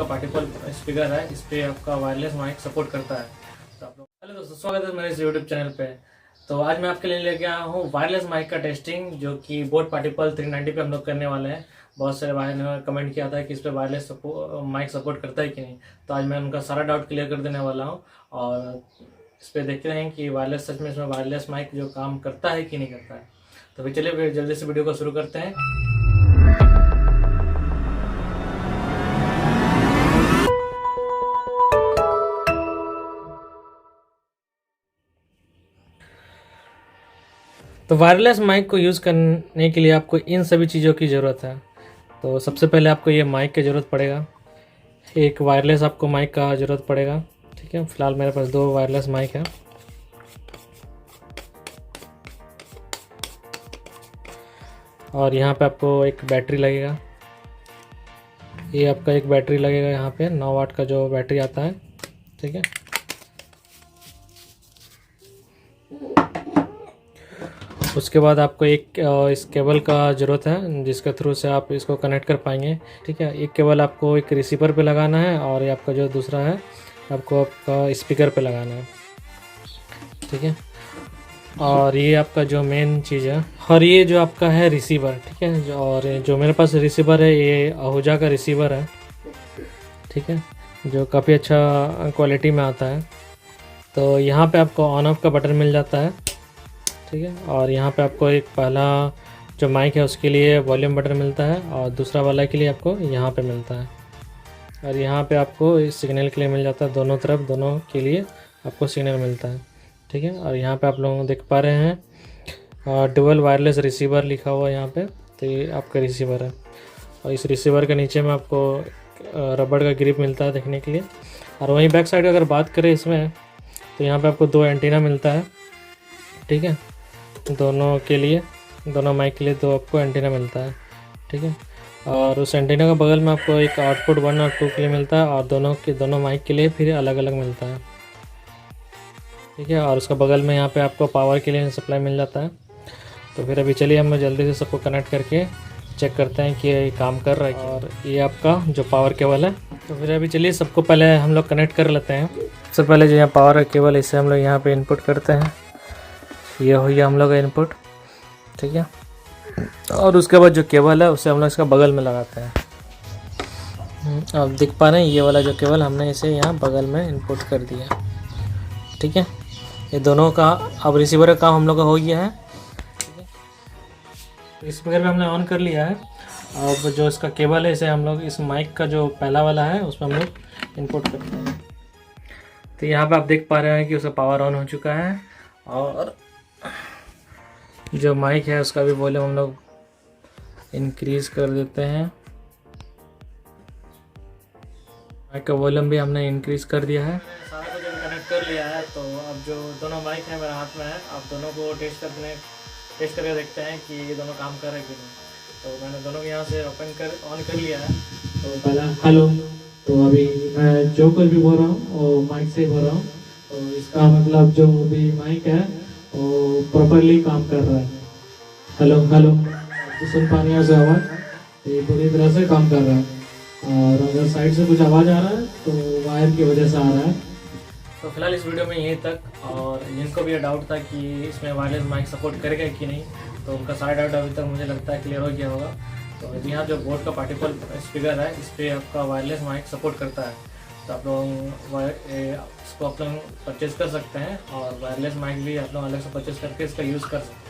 का particle speaker है, इस पर आपका वायरलेस माइक सपोर्ट करता है। तो आप लोग हेलो दोस्तों, स्वागत है मेरे इस यूट्यूब चैनल पे। तो आज मैं आपके लिए लेके आया हूँ वायरलेस माइक का टेस्टिंग, जो कि बोट पार्टिकल 390 पे हम लोग करने वाले हैं। बहुत सारे भाई ने कमेंट किया था कि इस पर वायरलेस माइक सपोर्ट करता है कि नहीं, तो आज मैं उनका सारा डाउट क्लियर कर देने वाला हूँ। और इस पर देखते हैं कि वायरलेस सच में इसमें वायरलेस माइक जो काम करता है कि नहीं करता है। तो फिर चलिए जल्दी से वीडियो को शुरू करते हैं। तो वायरलेस माइक को यूज़ करने के लिए आपको इन सभी चीज़ों की ज़रूरत है। तो सबसे पहले आपको ये माइक की ज़रूरत पड़ेगा, एक वायरलेस आपको माइक का ज़रूरत पड़ेगा। ठीक है, फ़िलहाल मेरे पास 2 वायरलेस माइक है। और यहाँ पे आपको एक बैटरी लगेगा, ये आपका एक बैटरी लगेगा यहाँ पे 9 वाट का जो बैटरी आता है। ठीक है, उसके बाद आपको एक इस केबल का ज़रूरत है जिसके थ्रू से आप इसको कनेक्ट कर पाएंगे। ठीक है, एक केबल आपको एक रिसीवर पे लगाना है और ये आपका जो दूसरा है आपको आपका स्पीकर पे लगाना है। ठीक है, और ये आपका जो मेन चीज़ है, और ये जो आपका है रिसीवर। ठीक है, और जो मेरे पास रिसीवर है ये आहूजा का रिसीवर है। ठीक है, जो काफ़ी अच्छा क्वालिटी में आता है। तो यहाँ पे आपको ऑन ऑफ का बटन मिल जाता है। ठीक है, और यहाँ पे आपको एक पहला जो माइक है उसके लिए वॉल्यूम बटन मिलता है और दूसरा वाला के लिए आपको यहाँ पे मिलता है। और यहाँ पे आपको इस सिग्नल के लिए मिल जाता है, दोनों तरफ दोनों के लिए आपको सिग्नल मिलता है। ठीक है, और यहाँ पे आप लोग देख पा रहे हैं डुअल वायरलेस रिसीवर लिखा हुआ है यहाँ पे। तो ये आपका रिसीवर है और इस रिसीवर के नीचे में आपको रबड़ का ग्रिप मिलता है देखने के लिए। और वहीं बैक साइड अगर बात करें इसमें, तो यहाँ पर आपको 2 एंटीना मिलता है। ठीक है, दोनों के लिए, दोनों माइक के लिए 2 आपको एंटीना मिलता है। ठीक है, और उस एंटीना के बगल में आपको एक आउटपुट 1 और 2 के लिए मिलता है और दोनों माइक के लिए फिर अलग अलग मिलता है। ठीक है, और उसका बगल में यहाँ पे आपको पावर के लिए सप्लाई मिल जाता है। तो फिर अभी चलिए हम जल्दी से सबको कनेक्ट करके चेक करते हैं कि ये काम कर रहा है। और ये आपका जो पावर केबल है, तो फिर अभी चलिए सबको पहले हम लोग कनेक्ट कर लेते हैं। सबसे पहले जो यहाँ पावर केबल है इसे हम लोग यहाँ पर इनपुट करते हैं। ये हो गया हम लोग का इनपुट। ठीक है, और उसके बाद जो केबल है उसे हम लोग इसका बगल में लगाते हैं। आप देख पा रहे हैं ये वाला जो केबल हमने इसे यहाँ बगल में इनपुट कर दिया। ठीक है, ये दोनों का अब रिसीवर का काम हम लोग का हो गया है। ठीक है, स्पीकर भी हमने ऑन कर लिया है। अब जो इसका केबल है इसे हम लोग इस माइक का जो पहला वाला है उसमें हम लोग इनपुट करते हैं। तो यहाँ पे आप देख पा रहे हैं कि उसका पावर ऑन हो चुका है और जो माइक है उसका भी वॉल्यूम हम लोग इंक्रीज कर देते हैं। माइक का वॉल्यूम भी हमने इंक्रीज कर दिया है। सारा कुछ कनेक्ट कर लिया है। तो अब जो दोनों माइक है मेरे हाथ में है, आप दोनों को टेस्ट करके देखते हैं कि ये दोनों काम कर रहे हैं कि नहीं। तो मैंने दोनों को यहाँ से ऑन कर लिया है। तो पहला हेलो, तो अभी मैं जो कुछ भी बोल रहा हूँ वो माइक से बोल रहा हूँ। तो इसका मतलब जो भी माइक है वो प्रॉपरली काम कर रहा है। हेलो हेलो, तो सुन पा रहे हैं उसे आवाज़, ये पूरी तरह से काम कर रहा है। और अगर साइड से कुछ आवाज़ आ रहा है तो वायर की वजह से आ रहा है। तो फिलहाल इस वीडियो में यहीं तक। और जिनको भी ये डाउट था कि इसमें वायरलेस माइक सपोर्ट करेगा कि नहीं, तो उनका सारा डाउट अभी तक मुझे लगता है क्लियर हो गया होगा। तो अभी यहाँ जो बोट का पार्टिकल स्पीकर है इस पर आपका वायरलेस माइक सपोर्ट करता है। तो आप लोग इसको आप लोग परचेज़ कर सकते हैं और वायरलेस माइक भी आप लोग अलग से परचेज़ करके इसका यूज़ कर सकते हैं।